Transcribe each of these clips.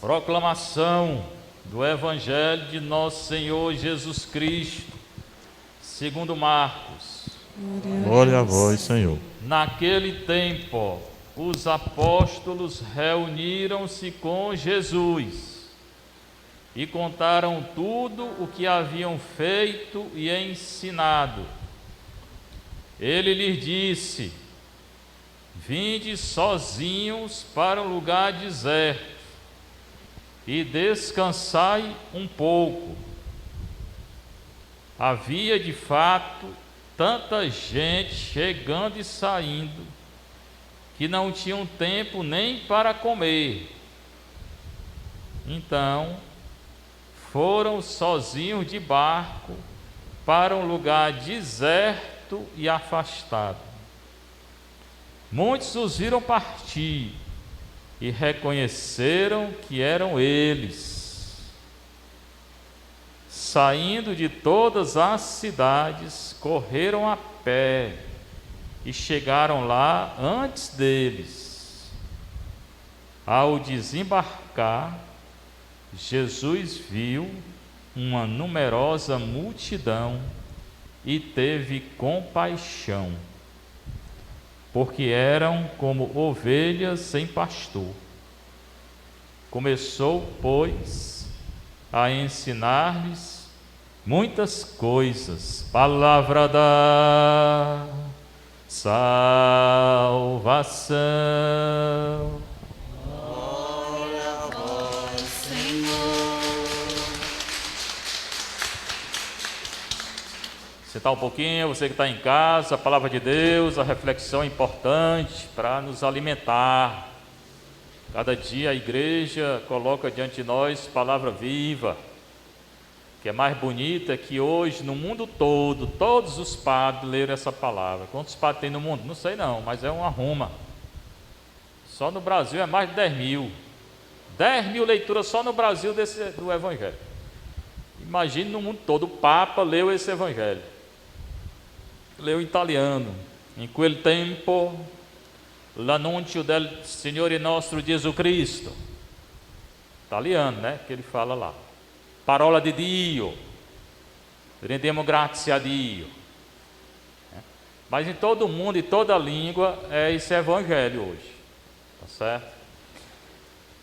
Proclamação do Evangelho de Nosso Senhor Jesus Cristo, segundo Marcos. Glória a vós, Senhor. Naquele tempo, os apóstolos reuniram-se com Jesus e contaram tudo o que haviam feito e ensinado. Ele lhes disse: vinde sozinhos para um lugar deserto e descansai um pouco. Havia de fato tanta gente chegando e saindo que não tinham tempo nem para comer. Então foram sozinhos de barco para um lugar deserto e afastado. Muitos os viram partir e reconheceram que eram eles. Saindo de todas as cidades, correram a pé e chegaram lá antes deles. Ao desembarcar, Jesus viu uma numerosa multidão e teve compaixão, porque eram como ovelhas sem pastor. Começou, pois, a ensinar-lhes muitas coisas. Palavra da salvação. Glória a vós, Senhor. Sentar um pouquinho, você que está em casa, a palavra de Deus, a reflexão é importante para nos alimentar. Cada dia a igreja coloca diante de nós palavra viva, que é mais bonita que hoje no mundo todo, todos os padres leram essa palavra. Quantos padres tem no mundo? Não sei não, mas é uma ruma. Só no Brasil é mais de 10 mil. 10 mil leituras só no Brasil do Evangelho. Imagine no mundo todo, o Papa leu esse Evangelho. Leu em italiano. In quel tempo l'annuncio del Signore nostro Gesù Cristo. Italiano, né? Que ele fala lá. Parola de Dio. Rendemos grazie a Dio. Mas em todo mundo e toda língua é esse Evangelho hoje. Tá certo?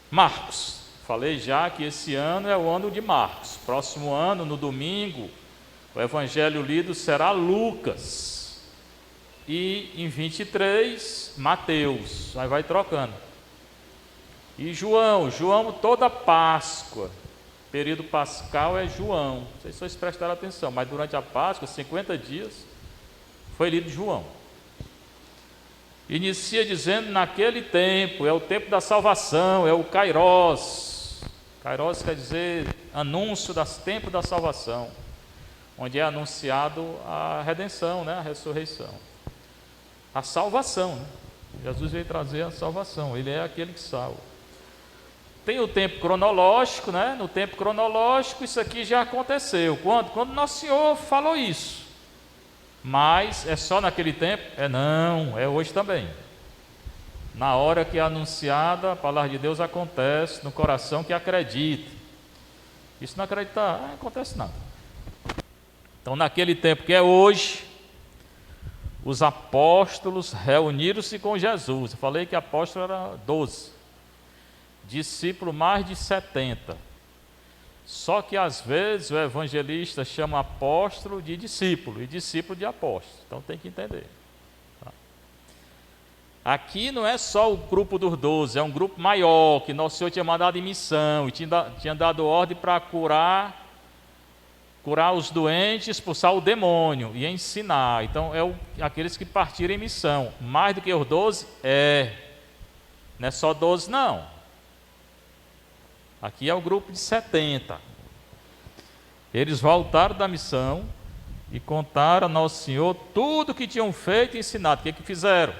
Marcos. Falei já que esse ano é o ano de Marcos. Próximo ano, no domingo, o Evangelho lido será Lucas. E em 23, Mateus. Aí vai trocando. E João toda Páscoa. Período pascal é João. Não sei se vocês prestaram atenção, mas durante a Páscoa, 50 dias, foi lido João. Inicia dizendo naquele tempo, é o tempo da salvação, é o Kairos. Kairos quer dizer anúncio do tempo da salvação, onde é anunciado a redenção, né? A ressurreição. A salvação, né? Jesus veio trazer a salvação, ele é aquele que salva. Tem o tempo cronológico, né? No tempo cronológico isso aqui já aconteceu. Quando Nosso Senhor falou isso. Mas é só naquele tempo? Não, é hoje também. Na hora que é anunciada, a palavra de Deus acontece no coração que acredita. E se não acreditar, não acontece nada. Então naquele tempo que é hoje, os apóstolos reuniram-se com Jesus. Eu falei que apóstolo era 12. Discípulo mais de 70. Só que às vezes o evangelista chama apóstolo de discípulo e discípulo de apóstolo. Então tem que entender. Tá? Aqui não é só o grupo dos 12, é um grupo maior que Nosso Senhor tinha mandado em missão e tinha dado ordem para curar os doentes, expulsar o demônio e ensinar. Então aqueles que partiram em missão. Mais do que os 12? Não é só 12 não. Aqui é o grupo de 70. Eles voltaram da missão e contaram a Nosso Senhor tudo o que tinham feito e ensinado. O que fizeram?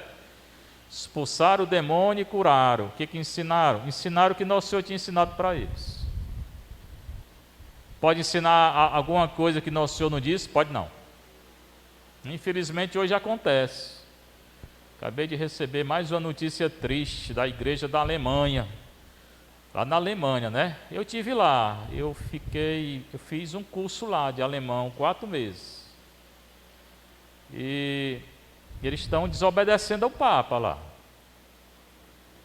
Expulsaram o demônio e curaram. O que ensinaram? Ensinaram o que Nosso Senhor tinha ensinado para eles. Pode ensinar alguma coisa que Nosso Senhor não disse? Pode não. Infelizmente hoje acontece. Acabei de receber mais uma notícia triste da igreja da Alemanha. lá na Alemanha, né? Eu tive lá, eu fiz um curso lá de alemão, 4 meses. E eles estão desobedecendo ao Papa lá.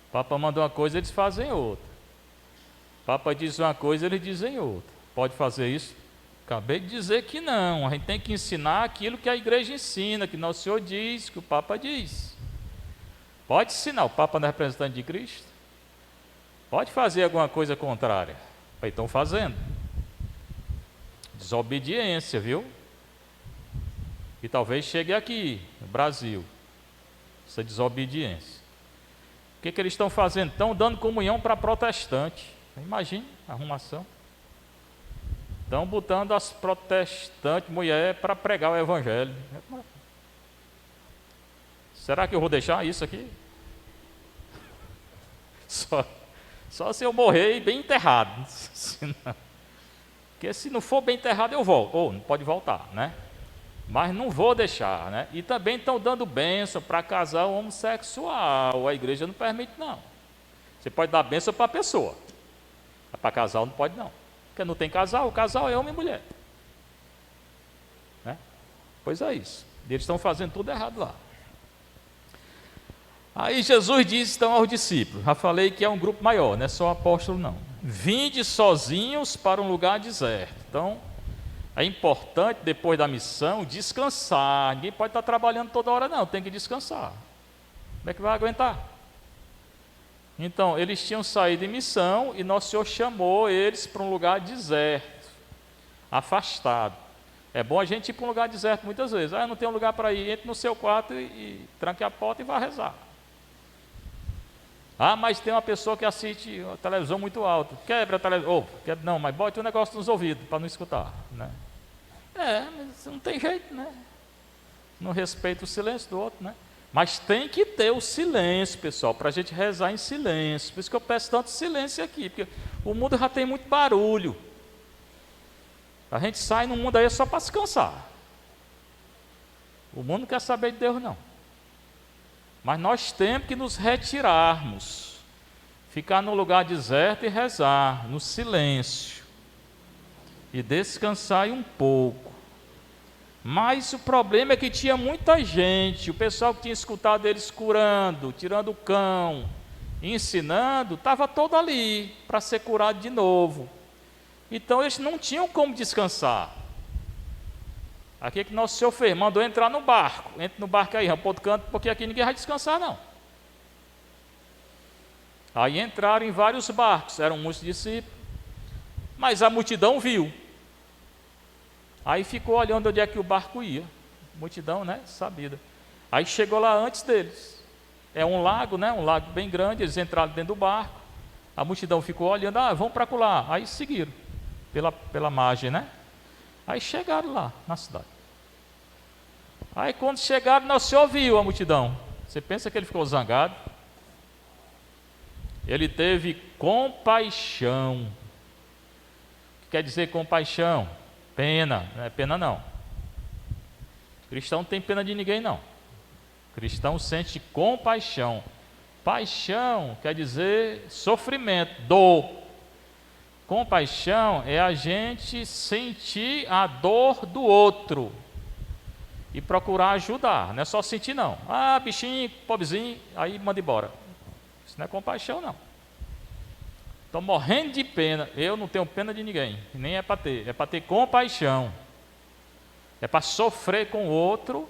O Papa manda uma coisa, eles fazem outra. O Papa diz uma coisa, eles dizem outra. Pode fazer isso? Acabei de dizer que não. A gente tem que ensinar aquilo que a igreja ensina, que Nosso Senhor diz, que o Papa diz. Pode ensinar, o Papa não é representante de Cristo? Pode fazer alguma coisa contrária. Estão fazendo. Desobediência, viu? E talvez chegue aqui, no Brasil, essa desobediência. O que eles estão fazendo? Estão dando comunhão para protestante. Imagine a arrumação. Estão botando as protestantes, mulher, para pregar o evangelho. Será que eu vou deixar isso aqui? Só se eu morrer bem enterrado. Porque se não for bem enterrado, eu volto. Ou não pode voltar, né? Mas não vou deixar, né? E também estão dando bênção para casal homossexual. A igreja não permite, não. Você pode dar bênção para a pessoa. Para casal não pode, não. Porque não tem casal, o casal é homem e mulher. Né? Pois é isso. Eles estão fazendo tudo errado lá. Aí Jesus disse então aos discípulos, já falei que é um grupo maior, não é só apóstolo não. Vinde sozinhos para um lugar deserto. Então, é importante depois da missão descansar. Ninguém pode estar trabalhando toda hora não, tem que descansar. Como é que vai aguentar? Então, eles tinham saído em missão e Nosso Senhor chamou eles para um lugar deserto, afastado. É bom a gente ir para um lugar deserto muitas vezes. Ah, não tem um lugar para ir, entre no seu quarto e tranque a porta e vá rezar. Ah, mas tem uma pessoa que assiste a televisão muito alto. Quebra a televisão. Não, mas bote um negócio nos ouvidos para não escutar. Né? Mas não tem jeito, né? Não respeita o silêncio do outro, né? Mas tem que ter o silêncio, pessoal, para a gente rezar em silêncio. Por isso que eu peço tanto silêncio aqui, porque o mundo já tem muito barulho. A gente sai no mundo aí só para se cansar. O mundo não quer saber de Deus, não. Mas nós temos que nos retirarmos, ficar num lugar deserto e rezar, no silêncio, e descansar um pouco. Mas o problema é que tinha muita gente, o pessoal que tinha escutado eles curando, tirando o cão, ensinando, estava todo ali para ser curado de novo. Então eles não tinham como descansar. Aqui é que Nosso Senhor fez, mandou entrar no barco. Entre no barco aí, rampa outro canto, porque aqui ninguém vai descansar não. Aí entraram em vários barcos, eram muitos discípulos, mas a multidão viu. Aí ficou olhando onde é que o barco ia. Multidão, né? Sabida. Aí chegou lá antes deles. É um lago, né? Um lago bem grande, eles entraram dentro do barco. A multidão ficou olhando, vamos para lá. Aí seguiram pela margem, né? Aí chegaram lá na cidade. Aí quando chegaram, Nosso Senhor viu a multidão. Você pensa que ele ficou zangado? Ele teve compaixão. O que quer dizer compaixão? Pena, não é pena não. Cristão não tem pena de ninguém não. Cristão sente compaixão. Paixão quer dizer sofrimento, dor. Compaixão é a gente sentir a dor do outro e procurar ajudar, não é só sentir não. Bichinho, pobrezinho, aí manda embora. Isso não é compaixão não. Estou morrendo de pena, eu não tenho pena de ninguém, nem é para ter compaixão. É para sofrer com o outro,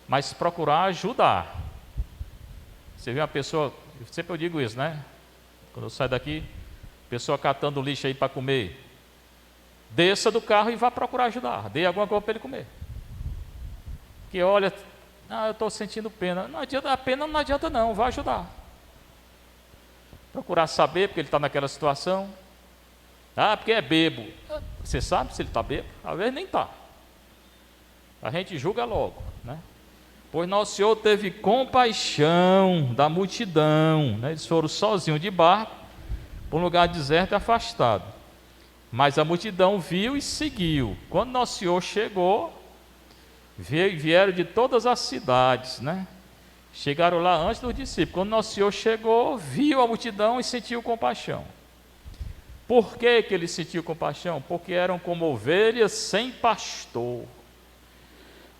mas procurar ajudar. Você vê uma pessoa, sempre eu digo isso, né? Quando eu saio daqui, pessoa catando lixo aí para comer, desça do carro e vá procurar ajudar, dê alguma coisa para ele comer. Porque olha, eu estou sentindo pena. Não adianta, a pena não adianta não, vá ajudar. Procurar saber porque ele está naquela situação. Porque é bebo. Você sabe se ele está bebo? Às vezes nem está. A gente julga logo, né? Pois Nosso Senhor teve compaixão da multidão, né? Eles foram sozinhos de barco para um lugar deserto e afastado. Mas a multidão viu e seguiu. Quando Nosso Senhor chegou, vieram de todas as cidades, né? Chegaram lá antes dos discípulos. Quando Nosso Senhor chegou, viu a multidão e sentiu compaixão. Por que ele sentiu compaixão? Porque eram como ovelhas sem pastor.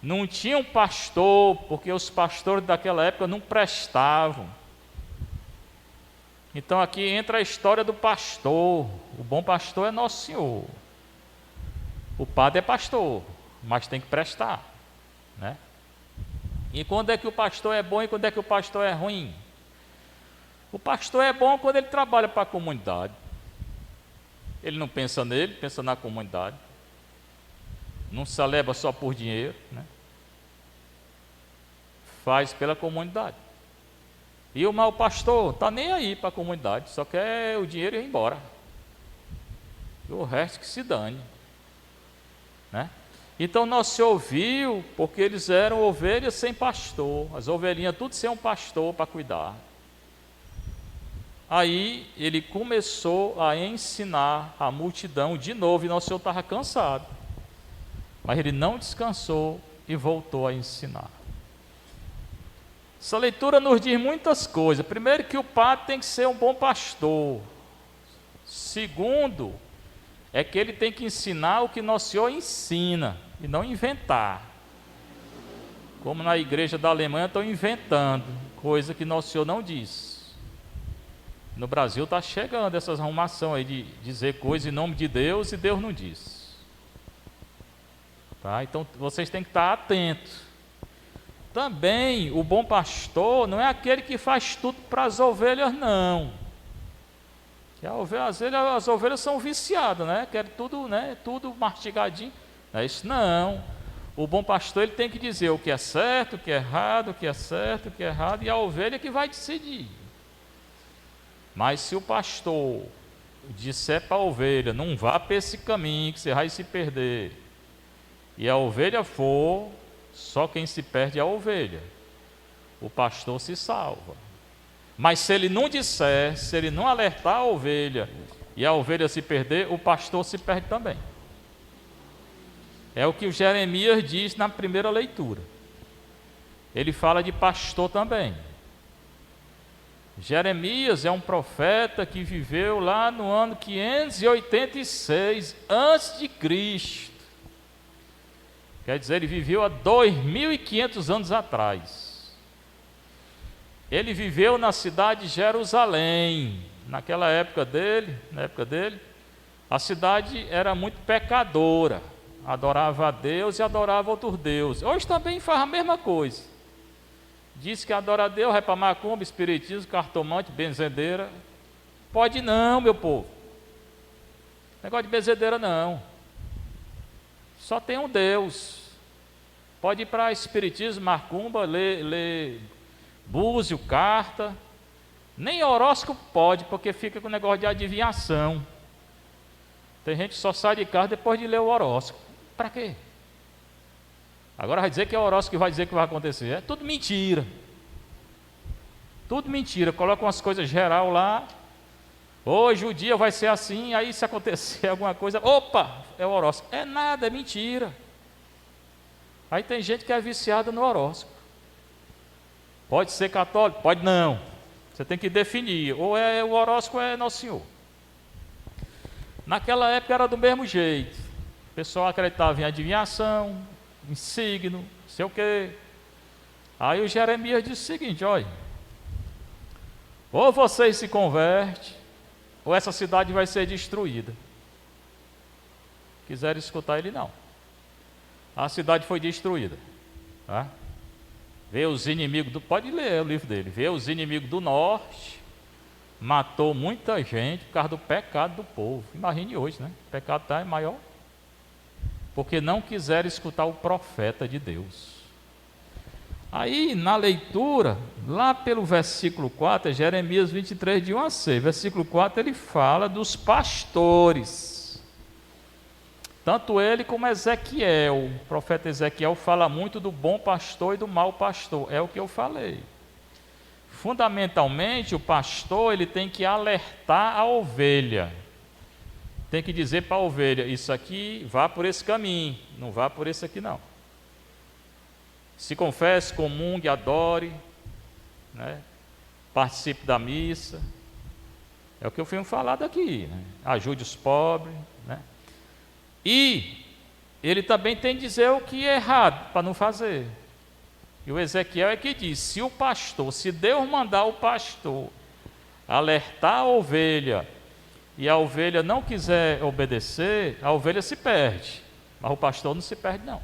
Não tinham pastor, porque os pastores daquela época não prestavam. Então aqui entra a história do pastor. O bom pastor é Nosso Senhor. O padre é pastor, mas tem que prestar, né? E quando é que o pastor é bom e quando é que o pastor é ruim? O pastor é bom quando ele trabalha para a comunidade. Ele não pensa nele, pensa na comunidade. Não se celebra só por dinheiro, né? Faz pela comunidade. E o mau pastor está nem aí para a comunidade, só quer o dinheiro e ir embora. E o resto que se dane, né? Então Nosso Senhor viu, porque eles eram ovelhas sem pastor, as ovelhinhas tudo sem um pastor para cuidar. Aí ele começou a ensinar a multidão de novo, e Nosso Senhor estava cansado, mas ele não descansou e voltou a ensinar. Essa leitura nos diz muitas coisas. Primeiro, que o padre tem que ser um bom pastor. Segundo, é que ele tem que ensinar o que Nosso Senhor ensina e não inventar. Como na igreja da Alemanha estão inventando coisa que Nosso Senhor não diz. No Brasil está chegando essas arrumações aí de dizer coisas em nome de Deus e Deus não diz. Tá? Então vocês têm que estar atentos. Também o bom pastor não é aquele que faz tudo para as ovelhas, não. Que as ovelhas são viciadas, né? Querem tudo, né? Tudo mastigadinho. Não é isso não. O bom pastor ele tem que dizer o que é certo, o que é errado, o que é certo, o que é errado, e a ovelha que vai decidir. Mas se o pastor disser para a ovelha, não vá para esse caminho que você vai se perder, e a ovelha for, só quem se perde é a ovelha. O pastor se salva. Mas se ele não disser, se ele não alertar a ovelha e a ovelha se perder, o pastor se perde também. É o que o Jeremias diz na primeira leitura. Ele fala de pastor também. Jeremias é um profeta que viveu lá no ano 586 antes de Cristo. Quer dizer, ele viveu há 2.500 anos atrás. Ele viveu na cidade de Jerusalém. Na época dele, a cidade era muito pecadora. Adorava a Deus e adorava outros deuses. Hoje também faz a mesma coisa. Diz que adora a Deus, vai para macumba, espiritismo, cartomante, benzedeira. Pode não, meu povo. Negócio de benzedeira não. Só tem um Deus. Pode ir para espiritismo, macumba, ler búzio, carta. Nem horóscopo pode, porque fica com o negócio de adivinhação. Tem gente que só sai de casa depois de ler o horóscopo. Para quê? Agora vai dizer que é o horóscopo que vai dizer que vai acontecer. É tudo mentira. Tudo mentira. Coloca umas coisas geral lá. Hoje o dia vai ser assim, aí se acontecer alguma coisa, opa, é o horóscopo. É nada, é mentira. Aí tem gente que é viciada no horóscopo. Pode ser católico? Pode não. Você tem que definir, ou é o horóscopo ou é Nosso Senhor. Naquela época era do mesmo jeito. O pessoal acreditava em adivinhação, em signo, não sei o quê. Aí o Jeremias disse o seguinte, olha, ou vocês se convertem, ou essa cidade vai ser destruída. Quiseram escutar ele, não. A cidade foi destruída. Tá? Veio os inimigos pode ler o livro dele. Veio os inimigos do norte, matou muita gente por causa do pecado do povo. Imagine hoje, né? O pecado está maior. Porque não quiseram escutar o profeta de Deus. Aí, na leitura, lá pelo versículo 4, é Jeremias 23, de 1 a 6. Versículo 4, ele fala dos pastores. Tanto ele como Ezequiel. O profeta Ezequiel fala muito do bom pastor e do mau pastor. É o que eu falei. Fundamentalmente, o pastor ele tem que alertar a ovelha. Tem que dizer para a ovelha, isso aqui, vá por esse caminho, não vá por esse aqui não. Se confesse, comungue, adore, né? Participe da missa. É o que eu fui falado aqui, né? Ajude os pobres, né? E ele também tem que dizer o que é errado para não fazer. E o Ezequiel é que diz: se Deus mandar o pastor alertar a ovelha e a ovelha não quiser obedecer, a ovelha se perde, mas o pastor não se perde não.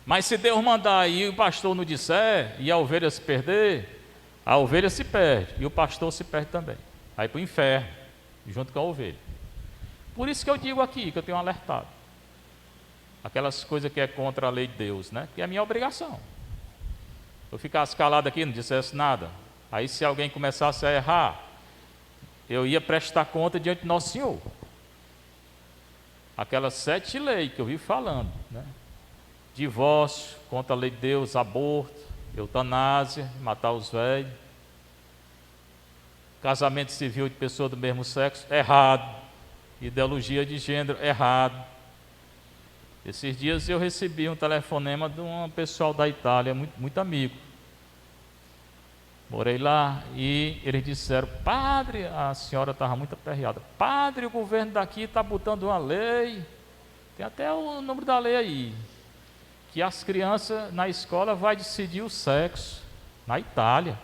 Mas se Deus mandar e o pastor não disser e a ovelha se perder, a ovelha se perde e o pastor se perde também, vai para o inferno junto com a ovelha. Por isso que eu digo aqui, que eu tenho alertado aquelas coisas que é contra a lei de Deus, né? Que é a minha obrigação. Eu ficasse calado aqui, não dissesse nada, aí se alguém começasse a errar, eu ia prestar conta diante de Nosso Senhor. Aquelas 7 leis que eu vi falando, né? Divórcio, contra a lei de Deus, aborto, eutanásia, matar os velhos, casamento civil de pessoa do mesmo sexo, errado, ideologia de gênero, errado. Esses dias eu recebi um telefonema de um pessoal da Itália, muito amigo. Morei lá e eles disseram: padre, a senhora estava muito aperreada, padre, o governo daqui está botando uma lei, tem até o número da lei aí, que as crianças na escola vai decidir o sexo, na Itália,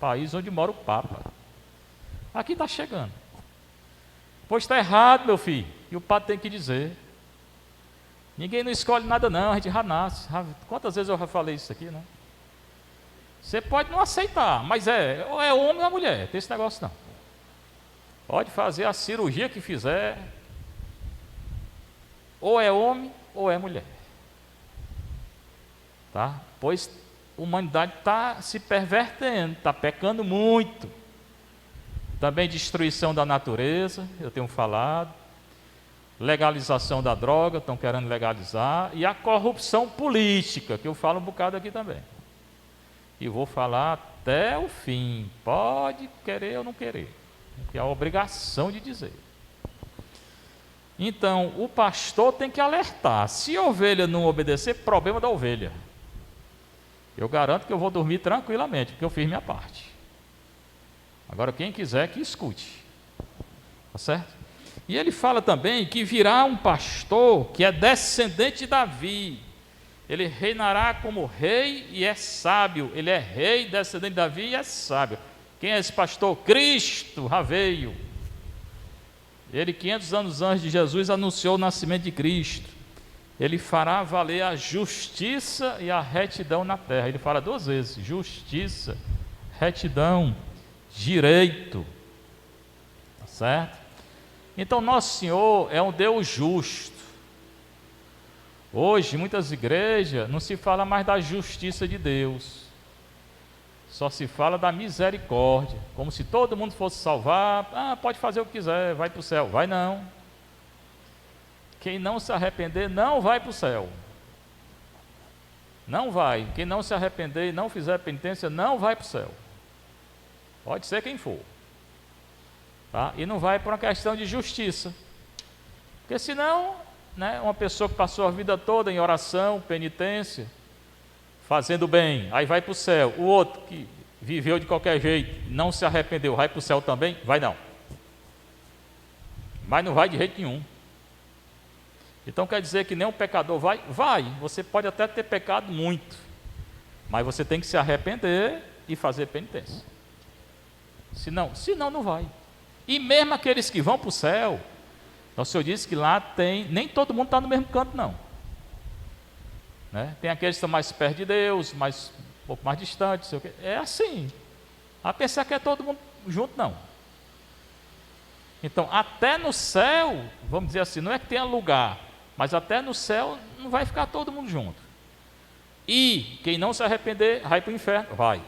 país onde mora o Papa. Aqui está chegando. Pois está errado, meu filho, e o padre tem que dizer. Ninguém não escolhe nada não, a gente já nasce. Quantas vezes eu já falei isso aqui, né? Você pode não aceitar, mas ou é homem ou é mulher, tem esse negócio não. Pode fazer a cirurgia que fizer, ou é homem ou é mulher. Tá? Pois a humanidade está se pervertendo, está pecando muito. Também destruição da natureza, eu tenho falado. Legalização da droga, estão querendo legalizar. E a corrupção política, que eu falo um bocado aqui também. E vou falar até o fim. Pode querer ou não querer. Que é a obrigação de dizer. Então, o pastor tem que alertar. Se a ovelha não obedecer, problema da ovelha. Eu garanto que eu vou dormir tranquilamente, porque eu fiz minha parte. Agora, quem quiser que escute. Tá certo? E ele fala também que virá um pastor que é descendente de Davi. Ele reinará como rei e é sábio. Ele é rei, descendente de Davi e é sábio. Quem é esse pastor? Cristo já veio. Ele, 500 anos antes de Jesus, anunciou o nascimento de Cristo. Ele fará valer a justiça e a retidão na terra. Ele fala 2 vezes: justiça, retidão, direito. Tá certo? Então, Nosso Senhor é um Deus justo. Hoje, muitas igrejas, não se fala mais da justiça de Deus. Só se fala da misericórdia. Como se todo mundo fosse salvar. Pode fazer o que quiser, vai para o céu. Vai não. Quem não se arrepender, não vai para o céu. Não vai. Quem não se arrepender e não fizer penitência, não vai para o céu. Pode ser quem for. Tá? E não vai por uma questão de justiça, porque senão, né, uma pessoa que passou a vida toda em oração, penitência, fazendo bem, aí vai para o céu. O outro que viveu de qualquer jeito, não se arrependeu, vai para o céu também? Vai não. Mas não vai de jeito nenhum. Então quer dizer que nem um pecador vai? Vai, você pode até ter pecado muito, mas você tem que se arrepender e fazer penitência. Senão não vai. E mesmo aqueles que vão para o céu, o Senhor disse que lá tem, nem todo mundo está no mesmo canto não, né? Tem aqueles que estão mais perto de Deus, um pouco mais distantes, sei o quê. É assim, a pensar que é todo mundo junto não. Então até no céu, vamos dizer assim, não é que tenha lugar, mas até no céu não vai ficar todo mundo junto. E quem não se arrepender, vai para o inferno, vai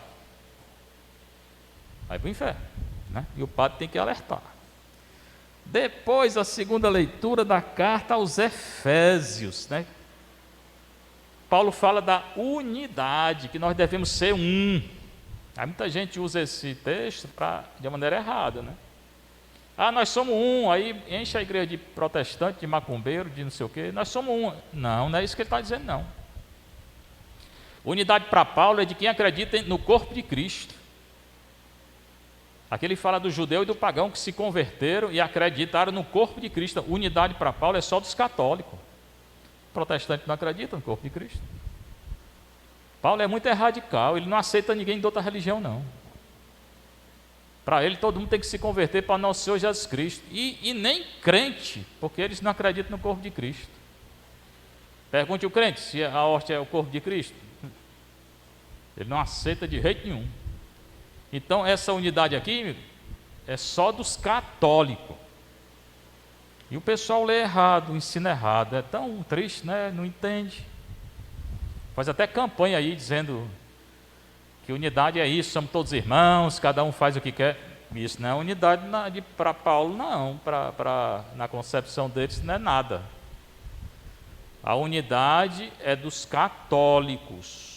para o inferno, né? E o padre tem que alertar. Depois, a segunda leitura da carta aos Efésios, né? Paulo fala da unidade, que nós devemos ser um. Aí muita gente usa esse texto de maneira errada, né? Nós somos um, aí enche a igreja de protestante, de macumbeiro, de não sei o quê, nós somos um. Não é isso que ele está dizendo, não. Unidade para Paulo é de quem acredita no corpo de Cristo. Aqui ele fala do judeu e do pagão que se converteram e acreditaram no corpo de Cristo. Unidade para Paulo é só dos católicos. O protestante não acredita no corpo de Cristo. Paulo é muito radical, ele não aceita ninguém de outra religião, não. Para ele, todo mundo tem que se converter para nosso Senhor Jesus Cristo. E nem crente, porque eles não acreditam no corpo de Cristo. Pergunte o crente se a hóstia é o corpo de Cristo. Ele não aceita de jeito nenhum. Então, essa unidade aqui é só dos católicos. E o pessoal lê errado, ensina errado. É tão triste, né? Não entende. Faz até campanha aí dizendo que unidade é isso, somos todos irmãos, cada um faz o que quer. Isso não é unidade para Paulo, não. Na concepção deles não é nada. A unidade é dos católicos.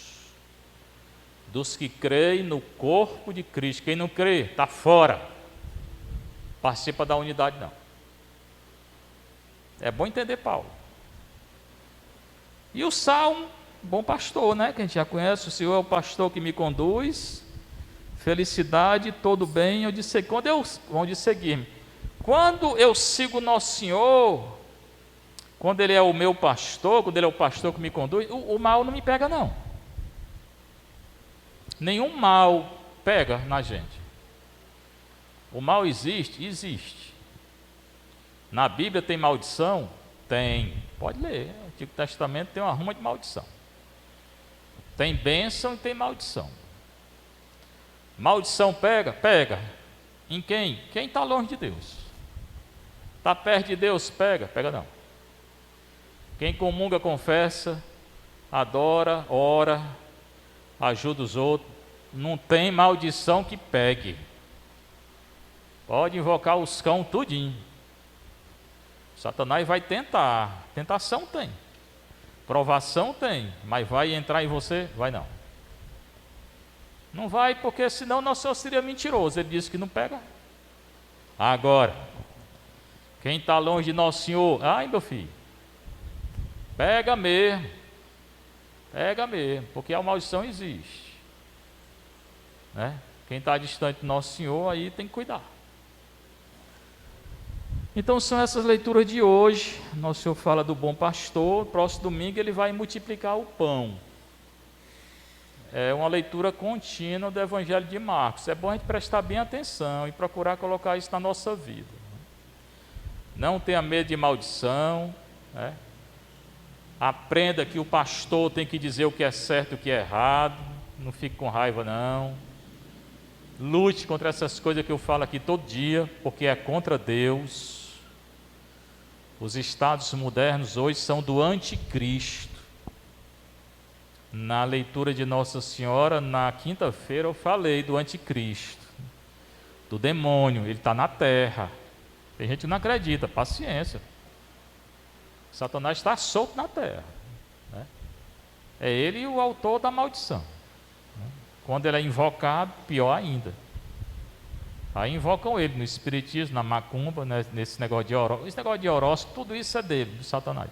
Dos que creem no corpo de Cristo. Quem não crê, está fora. Participa da unidade, não. É bom entender Paulo. E o Salmo, bom pastor, né? Que a gente já conhece, o Senhor é o pastor que me conduz, felicidade, todo bem, onde seguir-me. Quando eu sigo Nosso Senhor, quando Ele é o meu pastor, quando Ele é o pastor que me conduz, o mal não me pega, não. Nenhum mal pega na gente. O mal existe? Existe. Na Bíblia tem maldição? Tem. Pode ler. O Antigo Testamento tem uma ruma de maldição. Tem bênção e tem maldição. Maldição pega? Pega. Em quem? Quem está longe de Deus. Está perto de Deus? Pega? Pega não. Quem comunga, confessa, adora, ora, ajuda os outros, não tem maldição que pegue. Pode invocar os cão tudinho. Satanás vai tentar. Tentação tem. Provação tem. Mas vai entrar em você? Vai não. Não vai, porque senão nosso Senhor seria mentiroso. Ele disse que não pega. Agora, quem está longe de Nosso Senhor, ai meu filho, pega mesmo. Pega mesmo, porque a maldição existe. Né? Quem está distante do Nosso Senhor, aí tem que cuidar. Então são essas leituras de hoje. Nosso Senhor fala do bom pastor. Próximo domingo ele vai multiplicar o pão. É uma leitura contínua do Evangelho de Marcos. É bom a gente prestar bem atenção e procurar colocar isso na nossa vida. Não tenha medo de maldição, né? Aprenda que o pastor tem que dizer o que é certo e o que é errado. Não fique com raiva, não. Lute contra essas coisas que eu falo aqui todo dia, porque é contra Deus. Os estados modernos hoje são do anticristo. Na leitura de Nossa Senhora, na quinta-feira, eu falei do anticristo, do demônio. Ele está na terra. Tem gente que não acredita, paciência. Satanás está solto na terra, né? É ele o autor da maldição, né? Quando ele é invocado, pior ainda. Aí invocam ele no espiritismo, na macumba, né? Nesse negócio de horóscopo. Esse negócio de horóscopo, tudo isso é dele, do Satanás.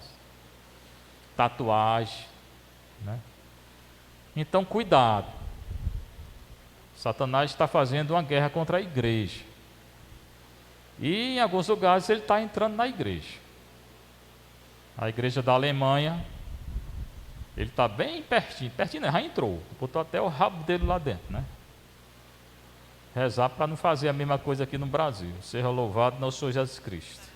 Tatuagem, né? Então cuidado. Satanás está fazendo uma guerra contra a igreja. E em alguns lugares ele está entrando na igreja. A igreja da Alemanha, ele está bem pertinho, pertinho, já entrou, botou até o rabo dele lá dentro, né? Rezar para não fazer a mesma coisa aqui no Brasil. Seja louvado nosso Senhor Jesus Cristo.